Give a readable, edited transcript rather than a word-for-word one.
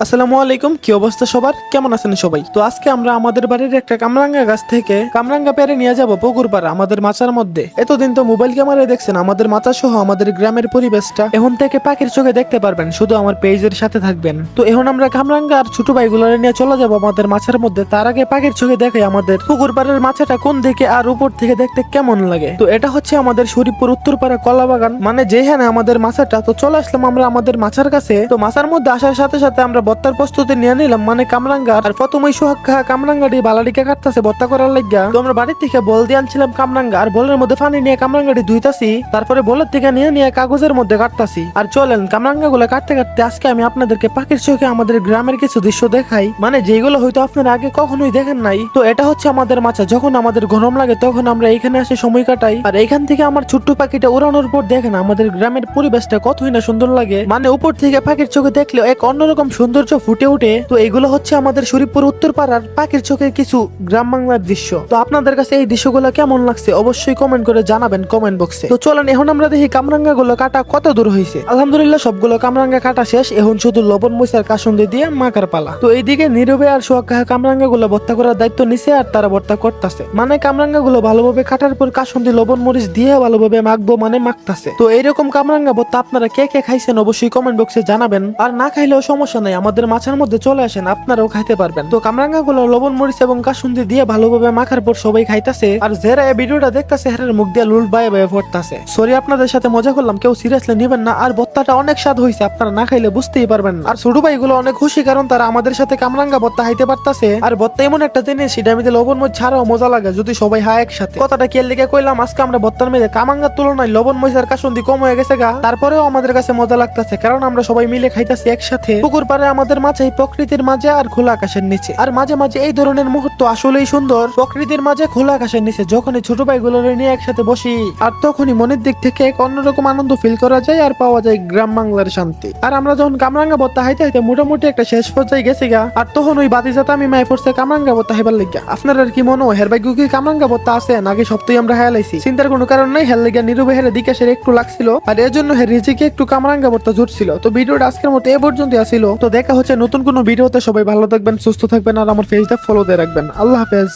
আসসালামু আলাইকুম, কি অবস্থা সবার? কেমন আছেন সবাই? তো আজকে আমরা আমাদের বাড়ির একটা কামরাঙ্গা গাছ থেকে কামরাঙ্গা পেরে নিয়ে যাব পুকুর পাড়া আমাদের মাচার মধ্যে। এতদিন তো মোবাইল ক্যামেরায় দেখছেন আমাদের মাচা সহ আমাদের গ্রামের পরিবেশটা, এখন থেকে পাখির চোখে দেখতে পারবেন, শুধু আমার পেজের সাথে থাকবেন। তো এখন আমরা কামরাঙ্গা আর ছোট ভাইগুলোরে নিয়ে চলে যাব আমাদের মাচার মধ্যে। তার আগে পাখির চোখে দেখে আমাদের পুকুর পাড়ের মাছাটা কোন দিকে আর উপর থেকে দেখতে কেমন লাগে। তো এটা হচ্ছে আমাদের শরীফপুর উত্তরপাড়া কলা বাগান, মানে যেখানে আমাদের মাছাটা। তো চলে আসলাম আমরা আমাদের মাছার কাছে। তো মাছার মধ্যে আসার সাথে সাথে আমরা বত্তার প্রস্তুতি নিয়ে নিলাম, মানে কামরাঙ্গা। আর প্রথমেই সোহাগ কামরাঙ্গাটি বালাডিকে কাটতেছে বত্তা করার লাগিয়া। তো আমরা বাড়ির থেকে বল দিয়ে আনছিলাম কামরাঙ্গা, আর বলের মধ্যে পানি নিয়ে কামরাঙ্গাটি ধুইতাছি, তারপরে বলের থেকে নিয়ে কাগজের মধ্যে কাটতাছি। আর চলেন কামরাঙ্গা গুলো কাটতে কাটতে আজকে আমি আপনাদেরকে পাখির চোখে আমাদের গ্রামের কিছু দৃশ্য দেখাই, মানে যেগুলো হয়তো আপনারা আগে কখনোই দেখেন নাই। তো এটা হচ্ছে আমাদের মাছা। যখন আমাদের গরম লাগে তখন আমরা এখানে এসে সময় কাটাই। আর এখান থেকে আমার ছোট্ট পাখিটা উড়ানোর পর দেখেন আমাদের গ্রামের পরিবেশটা কতই না সুন্দর লাগে, মানে উপর থেকে পাখির চোখে দেখলে এক অন্যরকম সৌন্দর্য ফুটে ওঠে। তো এগুলো হচ্ছে আমাদের শরীফপুর উত্তর পাড়ার পাখির চোখের কিছু গ্রাম বাংলার দৃশ্য। তো আপনাদের কাছে এই দৃশ্যগুলো কেমন লাগছে অবশ্যই কমেন্ট করে জানাবেন কমেন্ট বক্সে। তো চলেন এখন আমরা দেখি কামরাঙ্গা গুলো কাটা কত দূর হয়েছে। আলহামদুলিল্লাহ সবগুলো কামরাঙ্গা কাটা শেষ, এখন শুধু লবণ মরিচার কাসুন্দি দিয়ে মাখার পালা। তো এইদিকে নীরবে আর সোহাগ কামরাঙ্গা গুলো ভর্তা করার দায়িত্ব নিছে, আর তারা ভর্তা করতেছে, মানে কামরাঙ্গা গুলো ভালোভাবে কাটার পর কাসুন্দি লবণ মরিচ দিয়ে ভালোভাবে মাখবো, মানে মাখতাছে। তো এইরকম কামরাঙ্গা ভর্তা আপনারা কে কে খাইছেন অবশ্যই কমেন্ট বক্সে জানাবেন। আর না খাইলেও সমস্যা নাই, আমাদের মাছের মধ্যে চলে আসেন, আপনারাও খাইতে পারবেন। তো কামরাঙ্গা গুলো লবণ মরিচ এবং কাসুন্দি দিয়ে ভালোভাবে মাখার পর সবাই খাইতাছে, আর যারা এই ভিডিওটা দেখতাছে হেরার মুখ দিয়ে লুল বায়ে বায়ে পড়তাছে। সরি আপনাদের সাথে মজা করলাম, কেউ সিরিয়াসলি নেবেন না। আর ভর্তাটা অনেক স্বাদ হয়েছে, আপনারা না খাইলে বুঝতেই পারবেন না। আর ছোট ভাই গুলো অনেক খুশি, কারণ তারা আমাদের সাথে কামরাঙ্গা ভর্তা খাইতে পারতাছে। আর ভর্তা এমন একটা জিনিস, সেটা আমি লবণ মরিচ ছাড়াও মজা লাগে যদি সবাই হয় একসাথে। কথাটা কি লিখে কইলাম, আজকে আমরা ভর্তার মেয়েদের কামাঙ্গার তুলনায় লবণ মরিচ আর কাসুন্দি কম হয়ে গেছে গা। তারপরেও আমাদের কাছে মজা লাগতেছে, কারণ আমরা সবাই মিলে খাইতাছি একসাথে। পুকুর পাড়ে আমাদের মাঝে প্রকৃতির মাঝে আর খোলা আকাশের নিচে। আর মাঝে মাঝে এই ধরনের মুহূর্ত আসলেই সুন্দর, প্রকৃতির মাঝে খোলা আকাশের নিচে যখনই ছোট ভাইগুলো নিয়ে একসাথে বসি, আর তখনই মনের দিক থেকে এক অন্যরকম আনন্দ ফিল করা যায় আর পাওয়া যায় গ্রাম বাংলার শান্তি। আর আমরা যখন কামরাঙ্গা ভর্তা হাইতে হাইতে মোটামুটি একটা শেষ পর্যায়ে গেছি গা, আর তখন ওই বাতিজাতা আমি মায়ে পড়ছে কামরাঙ্গা ভর্তা হাইবার লিগা। আপনার আর কি মনে হয় হের ভাই কি কামরাঙ্গা ভর্তা আছে নাকি সপ্তাহে আমরা হায়ালাইছি? চিন্তার কোনো কারণ নাই, হের লিগা নীরবে হেরে দিকে সেরে একটু লাগছিল, আর এর জন্য হের রিজিকে একটু কামরাঙ্গা ভর্তা জুটছিল। তো ভিডিওটা আজকের মতো এ পর্যন্ত আসিল। তো দেখা হচ্ছে নতুন কোনো ভিডিওতে। সবাই ভালো থাকবেন, সুস্থ থাকবেন, আর আমার পেজটা ফলো দিয়ে রাখবেন। আল্লাহ হাফেজ।